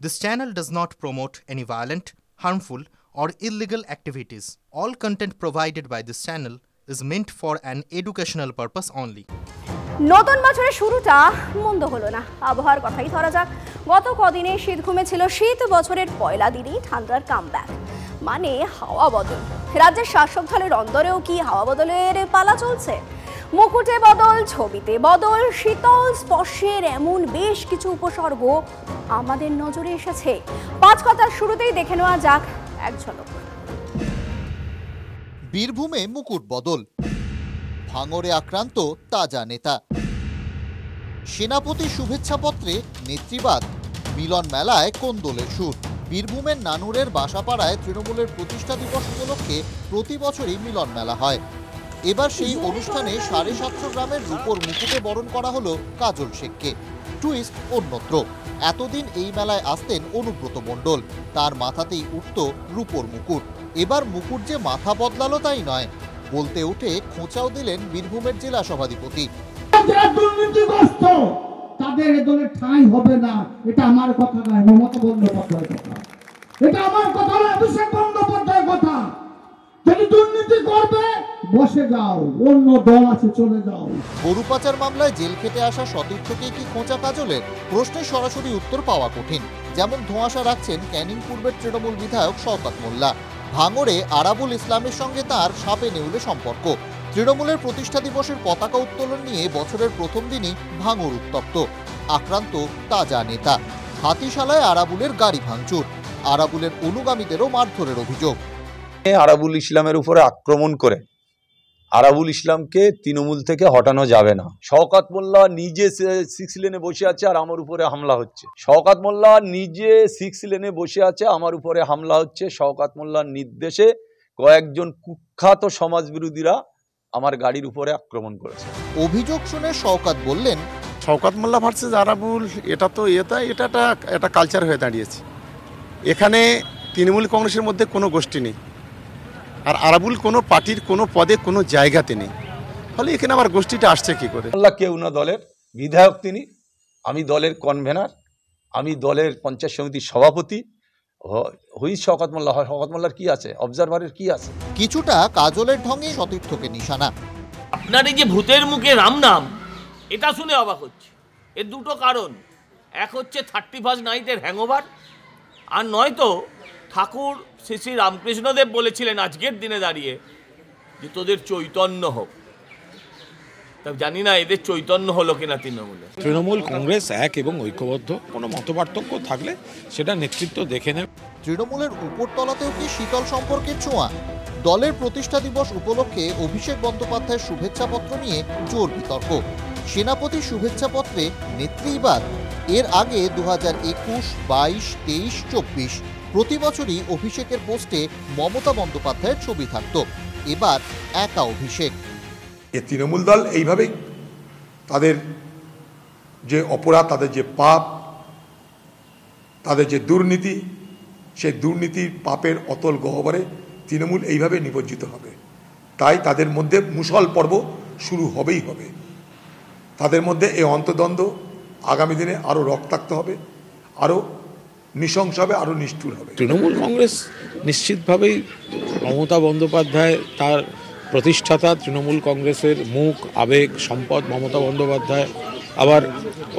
This channel does not promote any violent, harmful, or illegal activities. All content provided by this channel is meant for an educational purpose only. নতুন বছরের শুরুটা মন্দ হলো না। আবহাওয়ার কথাই ধরা যাক। গত কদিনে শীত ঘুমেছিল, শীত বছরের পয়লা দিনই ঠান্ডার কামব্যাক, মানে হাওয়া বদল। রাজ্যের শাসক দলের অন্দরেও কি হাওয়া বদলের পালা চলছে? মুকুটে বদল, ছবিতে বদল, শীতল স্পর্শের এমন বেশ কিছু উপসর্গ আমাদের নজরে এসেছে। পাঁচ কথার শুরুতেই দেখে নেওয়া যাক এক ঝলক। বীরভূমে মুকুট বদল, ভাঙরে আক্রান্ত তাজা নেতা, সেনাপতি শুভেচ্ছাপত্রে নেতৃবাদ, মিলন মেলায় কোন্দলের সুর। বীরভূমের নানুরের বাসাপাড়ায় তৃণমূলের প্রতিষ্ঠা দিবস উপলক্ষে প্রতি বছরই মিলন মেলা হয়। এবার সেই অনুষ্ঠানে ৭৫০ গ্রামের রূপোর মুকুটে বরণ করা হলো কাজল শেখকে। টুইস্ট অন্যত্র। এতদিন এই মেলায় আসতেন অনুব্রত মণ্ডল, তার মাথাতেই উঠত রূপোর মুকুট। এবার মুকুট যে মাথা বদলালো তাই নয়, বলতে উঠে খোঁচাও দিলেন বীরভূমের জেলা সভাধিপতি। তাদের দলে ঠাঁই হবে না, এটা আমার কথা নয়, মমতা বন্দ্যোপাধ্যায়ের কথা। এটা আমার কথা নয়, অভিষেক বন্দ্যোপাধ্যায়ের কথা। যদি দুর্নীতি করবে বসে যাও, অন্য দল আছে চলে যাও। গরু পাচার মামলায় জেল খেটে আসা সতীর্থকে কি খোঁচা কাজলের? প্রশ্নের সরাসরি উত্তর পাওয়া কঠিন। যেমন ধোঁয়াশা রাখছেন ক্যানিং পূর্বের তৃণমূল বিধায়ক শওকত মোল্লা। ভাঙড়ে আরাবুল ইসলামের সঙ্গে তার সাপে নেউলে সম্পর্ক। তৃণমূলের প্রতিষ্ঠা দিবসের পতাকা উত্তোলন নিয়ে বছরের প্রথম দিনই ভাঙড় উত্তপ্ত। আক্রান্ত তাজা নেতা। হাতিশালায় আরাবুলের গাড়ি ভাঙচুর। আরাবুলের অনুগামীদেরও মারধরের অভিযোগ। আরাবুল ইসলামের উপরে আক্রমণ করে আরাবুল ইসলামকে তৃণমূল থেকে হটানো যাবে না। শওকত মোল্লা নিজে 6 লেনে বসে আছে আর আমার উপরে হামলা হচ্ছে। শওকত মোল্লা নিজে 6 লেনে বসে আছে, আমার উপরে হামলা হচ্ছে। শওকত মোল্লার নির্দেশে কয়েকজন কুখ্যাত সমাজবিরোধীরা আমার গাড়ির উপরে আক্রমণ করেছে। অভিযোগ শুনে শওকত বললেন, শওকত মোল্লা ভার্সেস আরাবুল এটা তো এটা একটা কালচার হয়ে দাঁড়িয়েছে। এখানে তৃণমূল কংগ্রেসের মধ্যে কোনো গোষ্ঠী নেই, আর আরাবুল কোনো পার্টির কোনো পদে কোনো জায়গাতে নেই। ফলে এখানে আবার গোষ্ঠীটা আসছে কি করে? মোল্লা কেউ না, দলের বিধায়ক তিনি, আমি দলের কনভেনার, আমি দলের পঞ্চায়েত সমিতির সভাপতি। শওকত মোল্লা হয়, শওকত মোল্লার কি আছে, অবজারভারের কি আছে? কিছুটা কাজলের ঢঙে সতীর্থকে নিশানা। আপনার এই যে ভূতের মুখে রাম নাম, এটা শুনে অবাক হচ্ছে। এর দুটো কারণ, এক হচ্ছে 31st নাইটের হ্যাংওভার, আর নয়তো ঠাকুর শ্রী শ্রী রামকৃষ্ণদেব বলেছিলেন আজকের দিনে দাঁড়িয়ে যে তোদের চৈতন্য হোক। তা জানি না এদের চৈতন্য হলো কিনা তৃণমূলে। তৃণমূল কংগ্রেস এক এবং ঐক্যবদ্ধ, কোনো মতপার্থক্য থাকলে সেটা নেতৃত্ব দেখে নেবে। তৃণমূলের উপরতলাতেও কি শীতল সম্পর্কের ছোঁয়া? দলের প্রতিষ্ঠা দিবস উপলক্ষে অভিষেক বন্দ্যোপাধ্যায়ের শুভেচ্ছাপত্র নিয়ে জোর বিতর্ক। সেনাপতি শুভেচ্ছাপত্রে নেতৃবাদ। এর আগে 2021, 22, 23, 24 প্রতি বছরই অভিষেকের পোস্টে মমতা বন্দ্যোপাধ্যায়ের ছবি থাকত। এবার একা অভিষেক। এ তৃণমূল দল এইভাবেই তাদের যে অপরাধ, তাদের যে পাপ, তাদের যে দুর্নীতি, সেই দুর্নীতির পাপের অতল গহ্বরে তৃণমূল এইভাবে নিমজ্জিত হবে। তাই তাদের মধ্যে মুষল পর্ব শুরু হবেই হবে। তাদের মধ্যে এই অন্তদ্বন্দ্ব আগামী দিনে আরও রক্তাক্ত হবে, আরও নৃশংস হবে, আরও নিষ্ঠুর হবে। তৃণমূল কংগ্রেস নিশ্চিতভাবেই মমতা বন্দ্যোপাধ্যায়, তার প্রতিষ্ঠাতা, তৃণমূল কংগ্রেসের মুখ, আবেগ, সম্পদ মমতা বন্দ্যোপাধ্যায়। আবার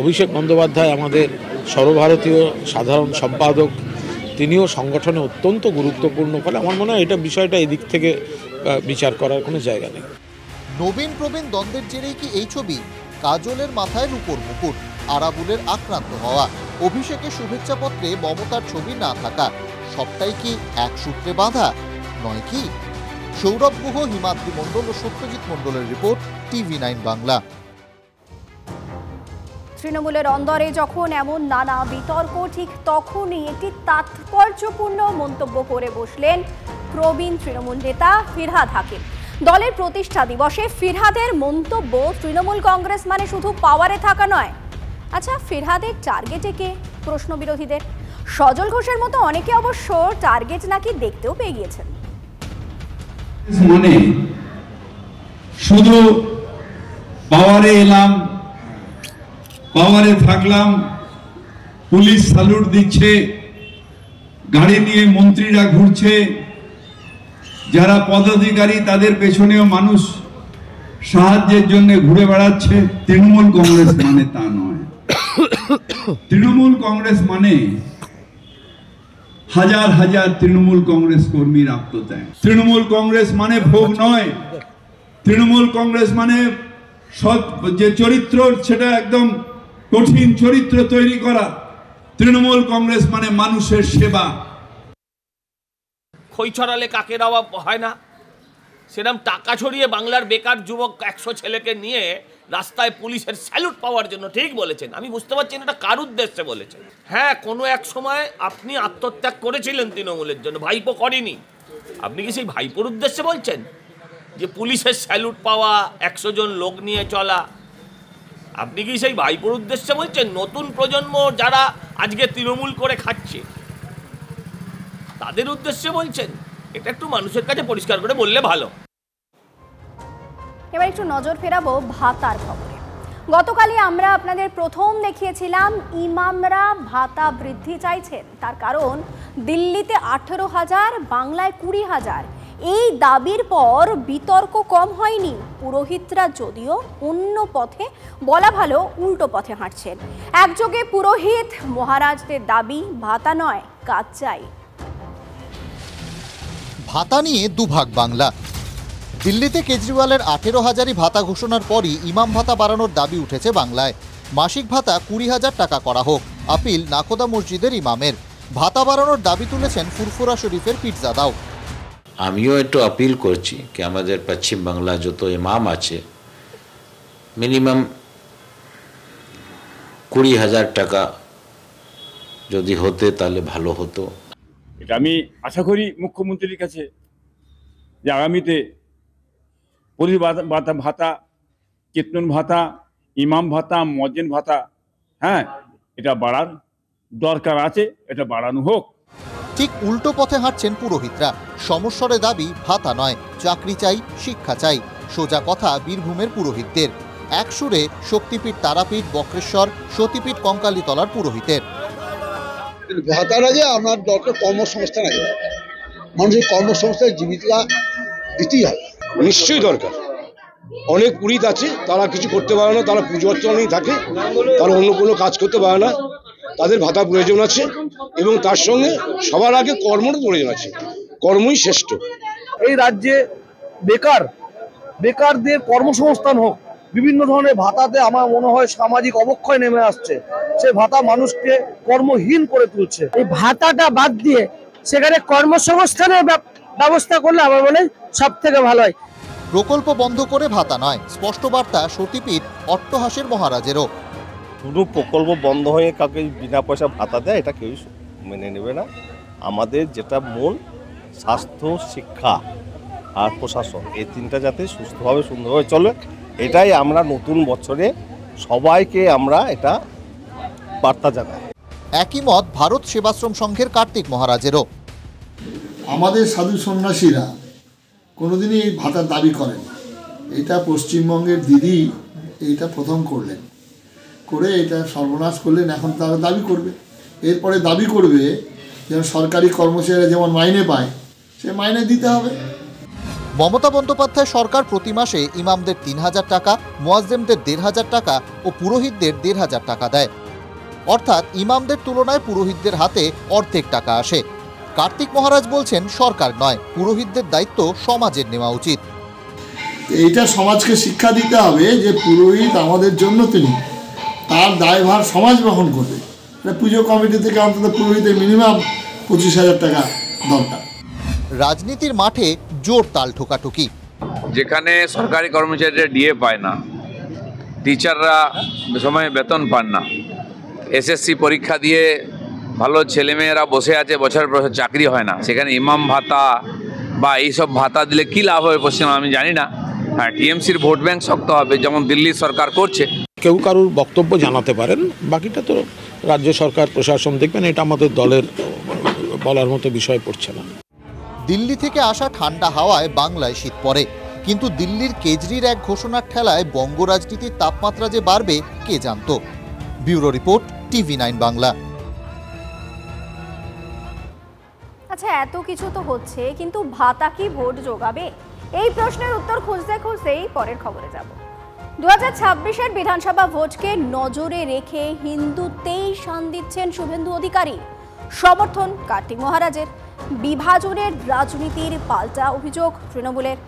অভিষেক বন্দ্যোপাধ্যায় আমাদের সর্বভারতীয় সাধারণ সম্পাদক, তিনিও সংগঠনে অত্যন্ত গুরুত্বপূর্ণ। ফলে আমার মনে হয় এটা বিষয়টা এদিক থেকে বিচার করার কোনো জায়গা নেই। নবীন প্রবীণ দ্বন্দ্বের জেরেই কি এই ছবি? কাজলের মাথায় রূপোর মুকুট, আরাবুলের আক্রান্ত হওয়া, অভিষেকের শুভেচ্ছাপত্রে মমতার ছবি না থাকা, সবটাই কি এক সূত্রে বাঁধা নয় কি? সৌরভ গুহ, হিমাদ্রি মণ্ডল ও সত্যজিৎ মণ্ডলের রিপোর্ট, TV9 বাংলা। তৃণমূলের অন্দরে যখন এমন নানা বিতর্ক, ঠিক তখনই একটি তাৎপর্যপূর্ণ মন্তব্য করে বসলেন প্রবীণ তৃণমূল নেতা ফিরহাদ হাকিম। দলের প্রতিষ্ঠা দিবসে ফিরহাদের মন্তব্য, তৃণমূল কংগ্রেস মানে শুধু পাওয়ারে থাকা নয়। আচ্ছা, ফিরহাদের টার্গেটে কে? প্রশ্ন বিরোধীদের। সজল ঘোষের মতো অনেকে অবশ্য টার্গেট নাকি দেখতেও পেয়ে গিয়েছেন। মানে শুধু পাওয়ারে এলাম, পাওয়ারে থাকলাম, পুলিশ স্যালুট দিচ্ছে, গাড়ি নিয়ে মন্ত্রীরা ঘুরছে, যারা পদাধিকারী তাদের পেছনেও মানুষ সাহায্যের জন্য ঘুরে বেড়াচ্ছে। তৃণমূল কংগ্রেস মানে তা নয়। তৃণমূল কংগ্রেস মানে হাজার হাজার তৃণমূল কংগ্রেস কর্মীর আত্মত্যাগ। তৃণমূল কংগ্রেস মানে ভোগ নয়। তৃণমূল কংগ্রেস মানে সৎ যে চরিত্র, সেটা একদম কঠিন চরিত্র তৈরি করা। তৃণমূল কংগ্রেস মানে মানুষের সেবা। খই ছড়ালে কাকের অভাব হয় না, সেরকম টাকা ছড়িয়ে বাংলার বেকার যুবক 100 ছেলেকে নিয়ে রাস্তায় পুলিশের স্যালুট পাওয়ার জন্য। ঠিক বলেছেন, আমি বুঝতে পারছি এটা কার উদ্দেশ্যে বলেছেন। হ্যাঁ, কোনো এক সময় আপনি আত্মত্যাগ করেছিলেন তৃণমূলের জন্য, ভাইপো করেনি। আপনি কি সেই ভাইপোর উদ্দেশ্যে বলছেন যে পুলিশের স্যালুট পাওয়া, 100 জন লোক নিয়ে চলা? আপনি কি সেই ভাইপোর উদ্দেশ্যে বলছেন? নতুন প্রজন্ম যারা আজকে তৃণমূল করে খাচ্ছে তাদের উদ্দেশ্যে বলছেন? এটা একটু মানুষের কাছে পরিষ্কার করে বললে ভালো। এবার একটু নজর ফেরাবো ভাতার খবরে। গতকালই আমরা আপনাদের প্রথম দেখিয়েছিলাম ইমামরা ভাতা বৃদ্ধি চাইছেন। তার কারণ দিল্লিতে 18,000, বাংলায় 20,000। এই দাবির পর বিতর্ক কম হয়নি। পুরোহিতরা যদিও অন্য পথে, বলা ভালো উল্টো পথে হাঁটছেন। একযোগে পুরোহিত মহারাজদের দাবি ভাতা নয়, কাজ চাই। ভাতা নিয়ে দুভাগ বাংলা। দিল্লিতে কেজরিওয়ালের 18,000ই ভাতা ঘোষণার পরই ইমাম ভাতা বাড়ানোর দাবি উঠেছে বাংলায়। মাসিক ভাতা 20,000 টাকা করা হোক, আপিল নাকোদা মসজিদের ইমামের। ভাতা বাড়ানোর দাবি তুলেছেন ফুরফুরা শরীফের পীরজাদাও। আমিও একটু আপিল করছি কি আমাদের পশ্চিম বাংলা যত ইমাম আছে মিনিমাম 20,000 টাকা যদি হতে তাহলে ভালো হতো। এটা আমি আশা করি মুখ্যমন্ত্রীর কাছে যে আগামীতে পুলিশ ভাতা, কীর্তন ভাতা, ইমাম ভাতা, মজ্জিন ভাতা, হ্যাঁ, এটা বাড়ার দরকার আছে, এটা বাড়ানো হোক। ঠিক উল্টো পথে হাঁটছেন পুরোহিতরা। সমস্যার দাবি ভাতা নয়, চাকরি চাই, শিক্ষা চাই। সোজা কথা বীরভূমের পুরোহিতদের। এক সুরে শক্তিপীঠ তারাপীঠ, বক্রেশ্বর, সতীপীঠ কঙ্কালীতলার পুরোহিতের। ভাতার আগে আমার দরকার কর্মসংস্থান আগে, মানুষের কর্মসংস্থান জীবিকা দিতেই হবে, নিশ্চয়ই দরকার। অনেক পুরোহিত আছে তারা কিছু করতে পারে না, তারা পুজো অর্চনায় থাকে, তারা অন্য কোনো কাজ করতে পারে না, তাদের ভাতা প্রয়োজন আছে। এবং তার সঙ্গে সবার আগে কর্মেরও প্রয়োজন আছে, কর্মই শ্রেষ্ঠ। এই রাজ্যে বেকারদের কর্মসংস্থান হোক। বিভিন্ন ধরনের ভাতাতে আমার মনে হয় সামাজিক অবক্ষয় নেমে আসছে। সে ভাতা মানুষকে কর্মহীন করে তুলছে। এই ভাতাটা বাদ দিয়ে সেখানে কর্মসংস্থানের ব্যবস্থা করলে আমার মনে হয় সব থেকে ভালো হয়। প্রকল্প বন্ধ করে ভাতা নয়, স্পষ্ট বার্তা সতীপীঠ অট্টহাসের মহারাজেরও। পুরো প্রকল্প বন্ধ হয়ে কাউকে বিনা পয়সা ভাতা দেয়, এটা কেউ মেনে নেবে না। আমাদের যেটা মূল, স্বাস্থ্য, শিক্ষা আর প্রশাসন, এই তিনটা যাতে সুস্থভাবে সুন্দরভাবে চলে, এটাই আমরা নতুন বছরে সবাইকে আমরা এটা বার্তা জানাই। একই মত ভারত সেবাশ্রম সংঘের কার্তিক মহারাজেরও। আমাদের সাধু সন্ন্যাসীরা কোনোদিনই এই ভাতার দাবি করেন। এটা পশ্চিমবঙ্গের দিদি এইটা প্রথম করলেন, করে এটা সর্বনাশ করলেন। এখন তারা দাবি করবে, এরপরে দাবি করবে যেন সরকারি কর্মচারীরা যেমন মাইনে পায় সে মাইনে দিতে হবে। মমতা বন্দ্যোপাধ্যায় সরকার প্রতি মাসে ইমামদের 3,000 টাকা, মুয়াজ্জেমদের 1,500 টাকা ও পুরোহিতদের 1,500 টাকা দেয়। অর্থাৎ ইমামদের তুলনায় পুরোহিতদের হাতে অর্ধেক টাকা আসে। কার্তিক মহারাজ বলছেন সরকার নয়, পুরোহিতদের দায়িত্ব সমাজের নেওয়া উচিত। এইটা সমাজকে শিক্ষা দিতে হবে যে পুরোহিত আমাদের জন্য, তিনি তার দায়ভার সমাজ বহন করবে। পুজো কমিটি থেকে অন্তত পুরোহিতের মিনিমাম 25,000 টাকা দরকার। রাজনীতির মাঠে জোর তাল ঠোকাঠুকি। যেখানে সরকারি কর্মচারীরা ডিএ পায় না, টিচাররা সময়ে বেতন পান না, এসএসসি পরীক্ষা দিয়ে ভালো ছেলেমেয়েরা বসে আছে, বছরের বছর চাকরি হয় না, সেখানে ইমাম ভাতা বা এইসব ভাতা দিলে কি লাভ হবে পশ্চিমবঙ্গে আমি জানি না। হ্যাঁ, টিএমসির ভোট ব্যাংক শক্ত হবে, যেমন দিল্লি সরকার করছে। কেউ কারুর বক্তব্য জানাতে পারেন, বাকিটা তো রাজ্য সরকার প্রশাসন দেখবেন। এটা আমাদের দলের বলার মতো বিষয় পড়ছে না। দিল্লি থেকে আসা ঠান্ডা হাওয়ায় বাংলায় শীত পড়ে, কিন্তু দিল্লির কেজরির এক ঘোষণার ঠেলায় বঙ্গ রাজনীতির তাপমাত্রা যে বাড়বে কে জানত। Bureau report, TV9 Bangla. আচ্ছা, এত কিছু তো হচ্ছে, কিন্তু ভাতা কি ভোট যোগাবে? এই প্রশ্নের উত্তর খুঁজতে খুঁজতেই পরের খবরে যাব। 2026-এর বিধানসভা ভোটকে নজরে রেখে হিন্দুত্বেই শান দিচ্ছেন শুভেন্দু অধিকারী। সমর্থন কার্তিক মহারাজের। বিভাজনের রাজনীতির পাল্টা অভিযোগ তৃণমূলের।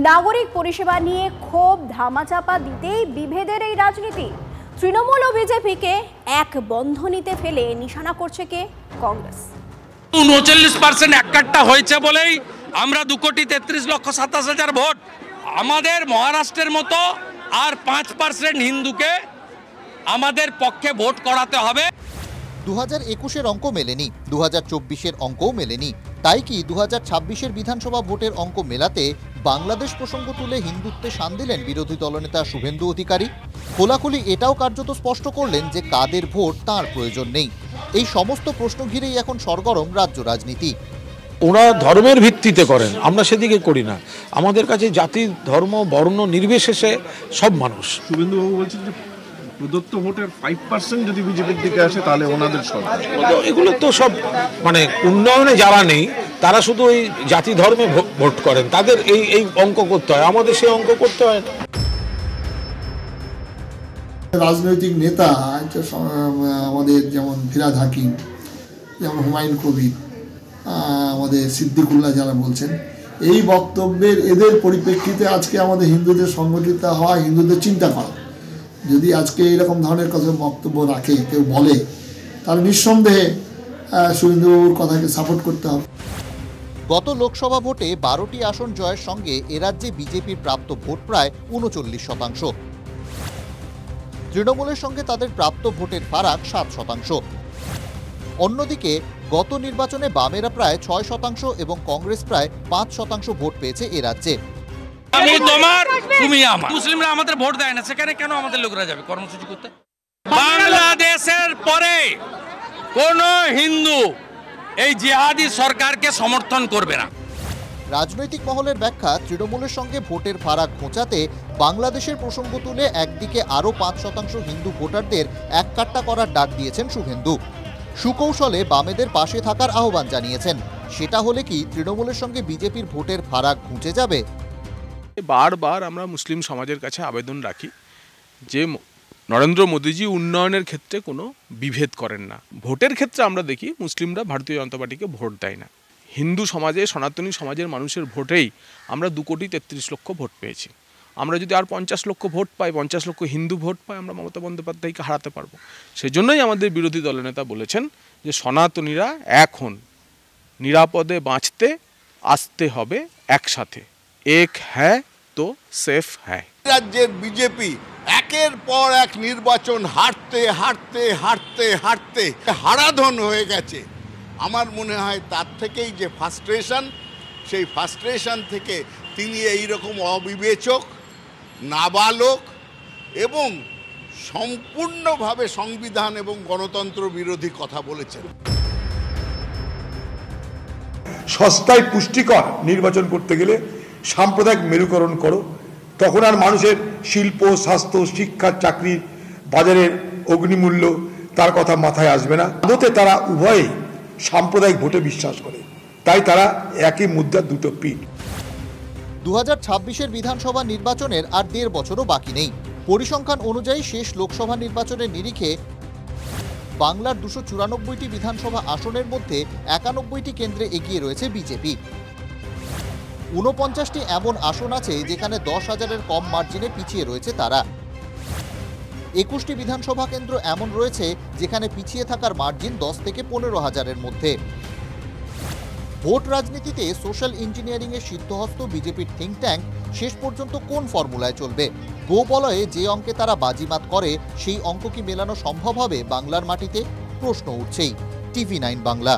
নাগরিক পরিষেবা নিয়ে ক্ষোভ ধামাচাপা দিতেই বিভেদের এই রাজনীতি। তৃণমূল ও বিজেপিকে এক বন্ধনীতে ফেলে নিশানা করছে কে? কংগ্রেস। 39% এককাট্টা হয়েছে বলেই আমরা 2,33,27,000 ভোট। আমাদের মহারাষ্ট্রের মতো আর 5% হিন্দুকে আমাদের পক্ষে ভোট করাতে হবে। 2021-এর অঙ্ক মেলেনি, 2024-এর অঙ্কও মেলেনি। তাই কি 2026-এর বিধানসভা ভোটের অঙ্ক মেলাতে বাংলাদেশ প্রসঙ্গ তুলে হিন্দুত্বে শান দিলেন বিরোধী দলনেতা শুভেন্দু অধিকারী? খোলাখুলি এটাও কার্যত স্পষ্ট করলেন যে কাদের ভোট তার প্রয়োজন নেই। এই সমস্ত প্রশ্ন ঘিরেই এখন সরগরম রাজ্য রাজনীতি। ওরা ধর্মের ভিত্তিতে করেন, আমরা সেদিকে করি না। আমাদের কাছে জাতি, ধর্ম, বর্ণ নির্বিশেষে সব মানুষ। শুভেন্দুবাবু বলছেন যে প্রদত্ত ভোটের 5% যদি বিজেপির দিকে আসে তাহলে ওনাদের সরকার। এগুলো তো সব মানে উন্নয়নে যারা নেই তারা শুধু ওই জাতি ধর্মে ভোট করেন, তাদের এই অঙ্ক করতে হয়, আমাদের সেই অঙ্ক করতে হয় না। রাজনৈতিক নেতা আমাদের যেমন ফিরহাদ হাকিম, যেমন হুমায়ুন কবির, আমাদের সিদ্দিকুল্লাহ যারা বলছেন, এই বক্তব্যের এদের পরিপ্রেক্ষিতে আজকে আমাদের হিন্দুদের সংগঠিত হওয়া, হিন্দুদের চিন্তা করা, যদি আজকে এরকম ধরনের কথা বক্তব্য রাখে কেউ বলে, তাহলে নিঃসন্দেহে শুভেন্দুবাবুর কথাকে সাপোর্ট করতে হবে। গত লোকসভা ভোটে 12টি আসন জয়ের সঙ্গে এরাজ্যে বিজেপির প্রাপ্ত ভোট প্রায় 39%। তৃণমূলের সঙ্গে তাদের প্রাপ্ত ভোটের ফারাক 7%। অন্যদিকে গত নির্বাচনে বামেরা প্রায় 6% এবং কংগ্রেস প্রায় 5% ভোট পেয়েছে এ রাজ্যে। আমি তোমার, তুমি আমার। মুসলিমরা আমাদের ভোট দেয় না, সেখানে কেন আমাদের লোকরা যাবে কর্মসূচি করতে? বাংলাদেশের পরে কোন হিন্দু এই জিহাদি সরকারকে সমর্থন করবে না। রাজনৈতিক মহলের ব্যাখ্যা, তৃণমূলের সঙ্গে ভোটের ফারাক ঘোচাতে বাংলাদেশের প্রসঙ্গ তুলে একদিকে আরও 5% হিন্দু ভোটারদের এককাট্টা করার ডাক দিয়েছেন শুভেন্দু। সুকৌশলে বামেদের পাশে থাকার আহ্বান জানিয়েছেন। সেটা হলে কি তৃণমূলের সঙ্গে বিজেপির ভোটের ফারাক ঘুচে যাবে? বারবার আমরা মুসলিম সমাজের কাছে আবেদন রাখি যে নরেন্দ্র মোদীজি উন্নয়নের ক্ষেত্রে কোনো বিভেদ করেন না। ভোটের ক্ষেত্রে আমরা দেখি মুসলিমরা ভারতীয় জনতা পার্টিকে ভোট দেয় না। হিন্দু সমাজে, সনাতনী সমাজের মানুষের ভোটেই আমরা 2,33,00,000 ভোট পেয়েছি। আমরা যদি আর 50 লক্ষ ভোট পাই, 50 লক্ষ হিন্দু ভোট পাই, আমরা মমতা বন্দ্যোপাধ্যায়কে হারাতে পারবো। সেজন্যই আমাদের বিরোধী দলনেতা বলেছেন যে সনাতনীরা এখন নিরাপদে বাঁচতে আসতে হবে একসাথে। এক হ্যায় তো সেফ হ্যায়। রাজ্যের বিজেপি একের পর এক নির্বাচন হারতে হারতে হারতে হারতে হারাধন হয়ে গেছে। আমার মনে হয় তার থেকেই যে ফ্রাস্ট্রেশন, সেই ফ্রাস্ট্রেশন থেকে তিনি এইরকম অবিবেচক, নাবালক এবং সম্পূর্ণভাবে সংবিধান এবং গণতন্ত্র বিরোধী কথা বলেছেন। সস্তায় পুষ্টিকর নির্বাচন করতে গেলে সাম্প্রদায়িক মেরুকরণ করো, তখন আর মানুষের শিল্প, স্বাস্থ্য, শিক্ষা, চাকরি, বাজারের অগ্নিমূল্য তার কথা মাথায় আসবে না। আদতে তারা উভয়ই সাম্প্রদায়িক ভোটে বিশ্বাস করে, তাই তারা একই মুদ্রার দুটো পিঠ। 2026-এর বিধানসভা নির্বাচনের আর 1.5 বছরও বাকি নেই। পরিসংখ্যান অনুযায়ী শেষ লোকসভা নির্বাচনের নিরিখে বাংলার 294টি বিধানসভা আসনের মধ্যে 91টি কেন্দ্রে এগিয়ে রয়েছে বিজেপি। 49টি এমন আসন আছে যেখানে 10,000-এর কম মার্জিনে পিছিয়ে রয়েছে তারা। 21টি বিধানসভা কেন্দ্র এমন রয়েছে যেখানে পিছিয়ে থাকার মার্জিন 10 থেকে 15,000-এর মধ্যে। ভোট রাজনীতিতে সোশ্যাল ইঞ্জিনিয়ারিংয়ের সিদ্ধহস্ত বিজেপির থিঙ্ক ট্যাঙ্ক শেষ পর্যন্ত কোন ফর্মুলায় চলবে? গোবলয়ে যে অঙ্কে তারা বাজিমাত করে, সেই অঙ্ক কি মেলানো সম্ভব হবে বাংলার মাটিতে? প্রশ্ন উঠছেই। TV9 বাংলা।